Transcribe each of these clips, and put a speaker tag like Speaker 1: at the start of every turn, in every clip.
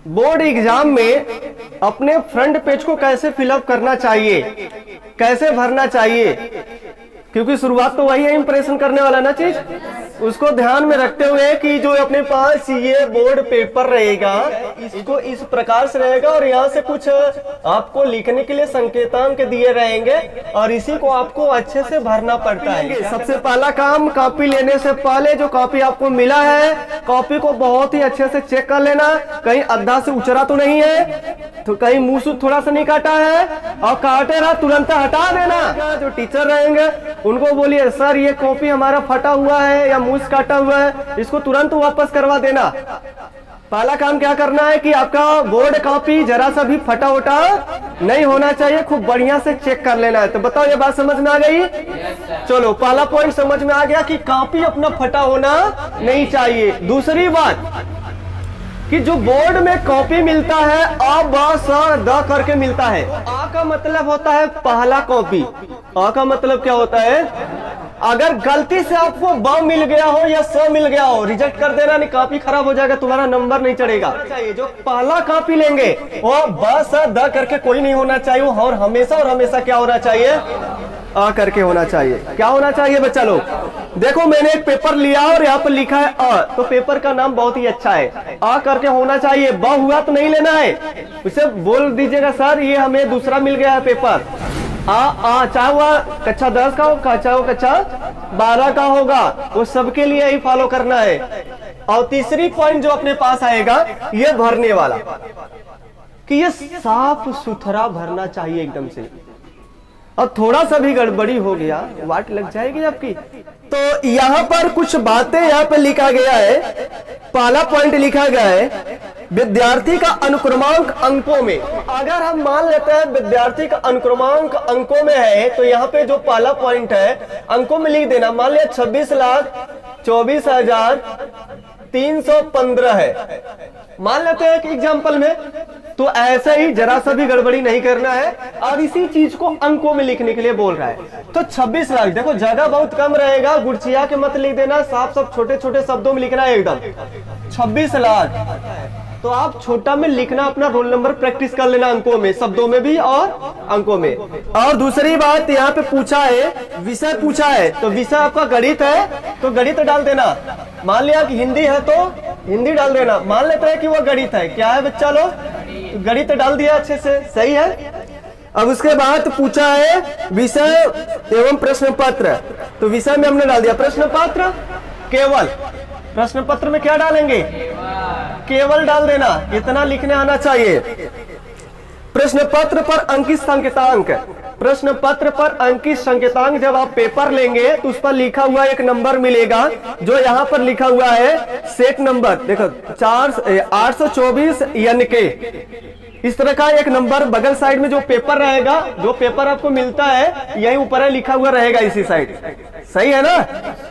Speaker 1: Board exam में अपने front page को कैसे फिलअप करना चाहिए, कैसे भरना चाहिए, क्योंकि शुरुआत तो वही है इंप्रेशन करने वाला ना चीज। उसको ध्यान में रखते हुए कि जो अपने पास ये बोर्ड पेपर रहेगा इसको इस प्रकार से रहेगा और यहाँ से कुछ आपको लिखने के लिए संकेतांक दिए रहेंगे और इसी को आपको अच्छे से भरना पड़ता है। सबसे पहला काम, कॉपी लेने से पहले जो कॉपी आपको मिला है कॉपी को बहुत ही अच्छे से चेक कर लेना, कहीं अद्धा से उचरा तो नहीं है, तो कहीं मुंह से थोड़ा सा नहीं काटा है, और काटे रहा तुरंत हटा देना। जो टीचर रहेंगे उनको बोलिए सर ये कॉपी हमारा फटा हुआ है या मुंह से काटा हुआ है, इसको तुरंत वापस करवा देना। पहला काम क्या करना है कि आपका बोर्ड कॉपी जरा सा भी फटा उटा नहीं होना चाहिए, खूब बढ़िया से चेक कर लेना है। तो बताओ ये बात समझ में आ गई? चलो पहला पॉइंट समझ में आ गया कि कॉपी अपना फटा होना नहीं चाहिए। दूसरी बात कि जो बोर्ड में कॉपी मिलता है अ ब स द करके मिलता है। आ का मतलब होता है पहला कॉपी, आ का मतलब क्या होता है? अगर गलती से आपको ब मिल गया हो या स मिल गया हो, रिजेक्ट कर देना, नहीं कॉपी खराब हो जाएगा, तुम्हारा नंबर नहीं चढ़ेगा। जो पहला कॉपी लेंगे वो ब स द करके कोई नहीं होना चाहिए, और हमेशा क्या होना चाहिए? आ करके होना चाहिए। क्या होना चाहिए बच्चा लोग? देखो मैंने एक पेपर लिया और यहाँ पर लिखा है अ, तो पेपर का नाम बहुत ही अच्छा है, आ करके होना चाहिए। ब हुआ तो नहीं लेना है, उसे बोल दीजिएगा सर ये हमें दूसरा मिल गया है पेपर। आ चाहे वह कक्षा 10 का हो, चाहे वो कक्षा 12 का होगा, वो सबके लिए ही फॉलो करना है। और तीसरी पॉइंट जो अपने पास आएगा ये भरने वाला, कि ये साफ सुथरा भरना चाहिए एकदम से, और थोड़ा सा भी गड़बड़ी हो गया वाट लग जाएगी आपकी। तो यहाँ पर कुछ बातें यहाँ पे लिखा गया है। पहला पॉइंट लिखा गया है विद्यार्थी का अनुक्रमांक अंकों में। अगर हम मान लेते हैं विद्यार्थी का अनुक्रमांक अंकों में है, तो यहाँ पे जो पहला पॉइंट है अंकों में लिख देना। मान लिया 26,24,315 है, मान लेते हैं कि एग्जाम्पल में, तो ऐसा ही जरा सा भी गड़बड़ी नहीं करना है, और इसी चीज को अंकों में लिखने के लिए बोल रहा है। तो 26 लाख, देखो जगह बहुत कम रहेगा, गुड़चिया के मत लिख देना, साफ साफ छोटे छोटे शब्दों में लिखना है एकदम 26 लाख। तो आप छोटा में लिखना, अपना रोल नंबर प्रैक्टिस कर लेना अंकों में, शब्दों में भी और अंकों में। और दूसरी बात यहाँ पे पूछा है, विषय पूछा है, तो विषय आपका गणित है तो गणित डाल देना। मान लिया कि हिंदी है तो हिंदी डाल देना। मान लेते हैं कि वो गणित है, क्या है बच्चा लोग? गणित डाल दिया अच्छे से, सही है। अब उसके बाद पूछा है विषय एवं प्रश्न पत्र, तो विषय में हमने डाल दिया प्रश्न पत्र केवल। प्रश्न पत्र में क्या डालेंगे? केवल डाल देना, इतना लिखने आना चाहिए। प्रश्न पत्र पर अंकित संकेतांक, प्रश्न पत्र पर अंकित संकेतांक जब आप पेपर लेंगे तो उस पर लिखा हुआ एक नंबर मिलेगा, जो यहाँ पर लिखा हुआ है सेट नंबर। देखो 824 NK, इस तरह का एक नंबर बगल साइड में जो पेपर रहेगा, जो पेपर आपको मिलता है यही ऊपर है लिखा हुआ रहेगा इसी साइड, सही है ना।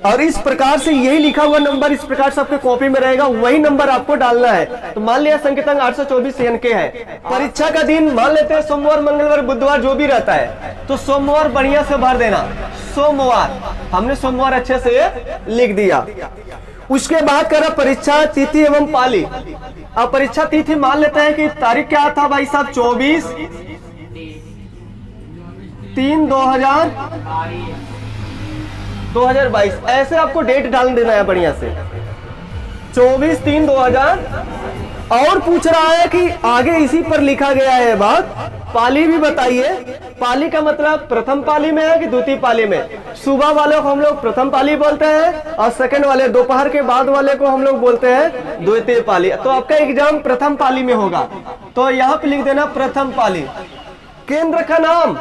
Speaker 1: और इस प्रकार से यही लिखा हुआ नंबर इस प्रकार से आपके कॉपी में रहेगा, वही नंबर आपको डालना है। तो मान लिया संकेतांक 824 NK है। परीक्षा का दिन मान लेते हैं सोमवार, मंगलवार, बुधवार जो भी रहता है, तो सोमवार बढ़िया से भर देना। सोमवार, हमने सोमवार अच्छे से लिख दिया। उसके बाद करा परीक्षा तिथि एवं पाली। अब परीक्षा तिथि मान लेते हैं कि तारीख क्या था भाई साहब? 24/3/2022, ऐसे आपको डेट डाल देना है बढ़िया से, 24/3/2000। और पूछ रहा है कि आगे इसी पर लिखा गया है बात, पाली भी बताइए। पाली का मतलब प्रथम पाली में है कि द्वितीय पाली में? सुबह वाले को हम लोग प्रथम पाली बोलते हैं, और सेकंड वाले दोपहर के बाद वाले को हम लोग बोलते हैं द्वितीय पाली। तो आपका एग्जाम प्रथम पाली में होगा, तो यहाँ पे लिख देना प्रथम पाली। केंद्र का नाम,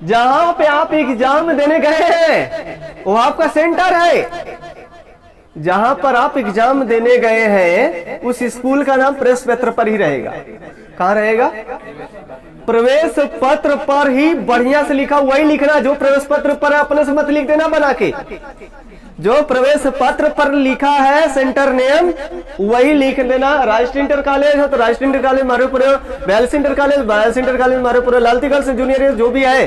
Speaker 1: जहां पे आप एग्जाम देने गए हैं वो आपका सेंटर है। जहां पर आप एग्जाम देने गए हैं उस स्कूल का नाम प्रवेश पत्र पर ही रहेगा। कहां रहेगा? प्रवेश पत्र पर ही बढ़िया से लिखा वही लिखना जो प्रवेश पत्र पर है, अपने से मत लिख देना बना के। जो प्रवेश पत्र पर लिखा है सेंटर नेम वही लिख देना। राष्ट्रीय इंटर कॉलेज है तो राष्ट्रीय इंटर कॉलेज मारूपुर, बयालीस inter college Marupur, Lalti girls junior जो भी है,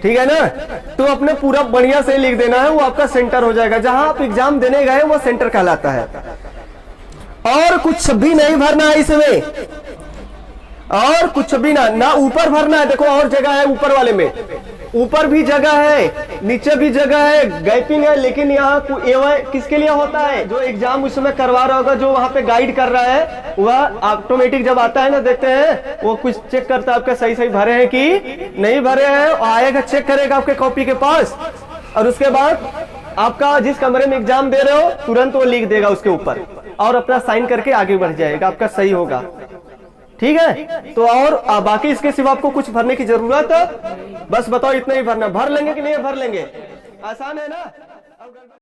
Speaker 1: ठीक है ना। तो अपने पूरा बढ़िया से लिख देना है, वो आपका सेंटर हो जाएगा। जहां आप एग्जाम देने गए वो सेंटर कहलाता है। और कुछ भी नहीं भरना है इसमें, और कुछ भी ना ऊपर भरना है। देखो और जगह है ऊपर वाले में, ऊपर भी जगह है, नीचे भी जगह है, गैपिंग है। लेकिन यहाँ किसके लिए होता है? जो एग्जाम उस समय करवा रहा होगा, जो वहां पे गाइड कर रहा है, वह ऑटोमेटिक जब आता है ना, देखते हैं वो कुछ चेक करता है आपका सही सही भरे हैं कि नहीं भरे हैं, आएगा चेक करेगा आपके कॉपी के पास, और उसके बाद आपका जिस कमरे में एग्जाम दे रहे हो तुरंत वो लिख देगा उसके ऊपर और अपना साइन करके आगे बढ़ जाएगा, आपका सही होगा। ठीक है, तो और बाकी इसके सिवा आपको कुछ भरने की जरूरत है? बस बताओ इतना ही भरना। भर लेंगे कि नहीं भर लेंगे? आसान है ना।